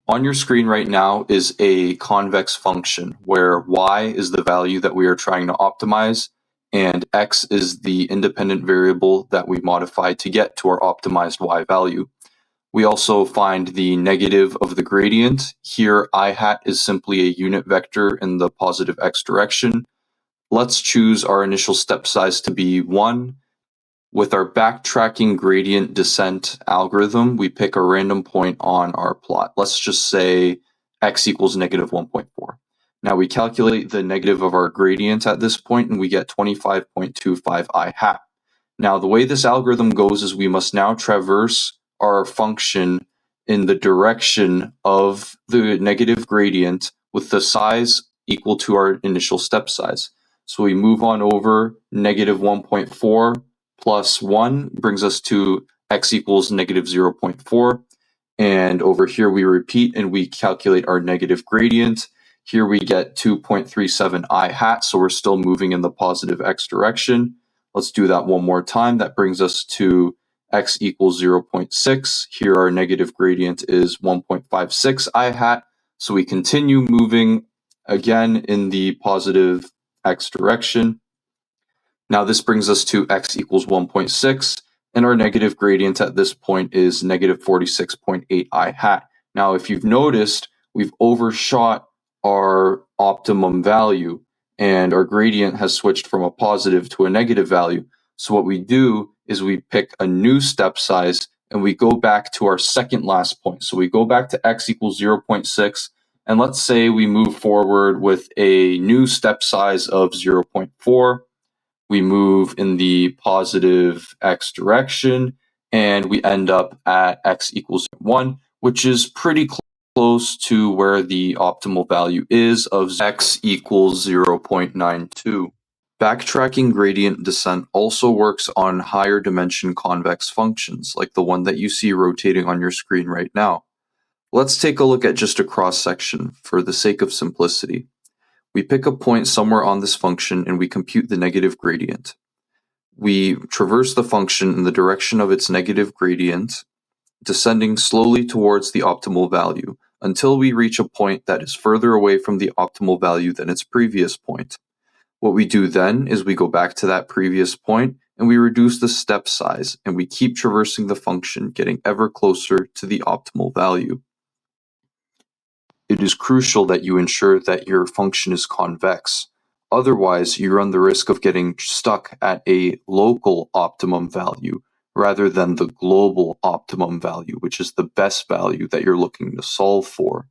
On your screen right now is a convex function where y is the value that we are trying to optimize and x is the independent variable that we modify to get to our optimized y value. We also find the negative of the gradient. Here I hat is simply a unit vector in the positive x direction. Let's choose our initial step size to be 1. With our backtracking gradient descent algorithm, we pick a random point on our plot. Let's just say x equals negative 1.4. Now we calculate the negative of our gradient at this point and we get 25.25 I hat. Now the way this algorithm goes is we must now traverse our function in the direction of the negative gradient with the size equal to our initial step size. So we move on over negative 1.4 plus 1 brings us to x equals negative 0.4. And over here we repeat and we calculate our negative gradient. Here we get 2.37 I hat, so we're still moving in the positive x direction. Let's do that one more time. That brings us to x equals 0.6. Here our negative gradient is 1.56 I hat. So we continue moving again in the positive x direction. Now this brings us to x equals 1.6, and our negative gradient at this point is negative 46.8 I hat. Now if you've noticed, we've overshot our optimum value, and our gradient has switched from a positive to a negative value. So what we do is we pick a new step size, and we go back to our second last point. So we go back to x equals 0.6, and let's say we move forward with a new step size of 0.4. We move in the positive x direction, and we end up at x equals 1, which is pretty close to where the optimal value is of x equals 0.92. Backtracking gradient descent also works on higher dimension convex functions, like the one that you see rotating on your screen right now. Let's take a look at just a cross-section for the sake of simplicity. We pick a point somewhere on this function and we compute the negative gradient. We traverse the function in the direction of its negative gradient, descending slowly towards the optimal value, until we reach a point that is further away from the optimal value than its previous point. What we do then is we go back to that previous point and we reduce the step size, and we keep traversing the function, getting ever closer to the optimal value. It is crucial that you ensure that your function is convex. Otherwise, you run the risk of getting stuck at a local optimum value rather than the global optimum value, which is the best value that you're looking to solve for.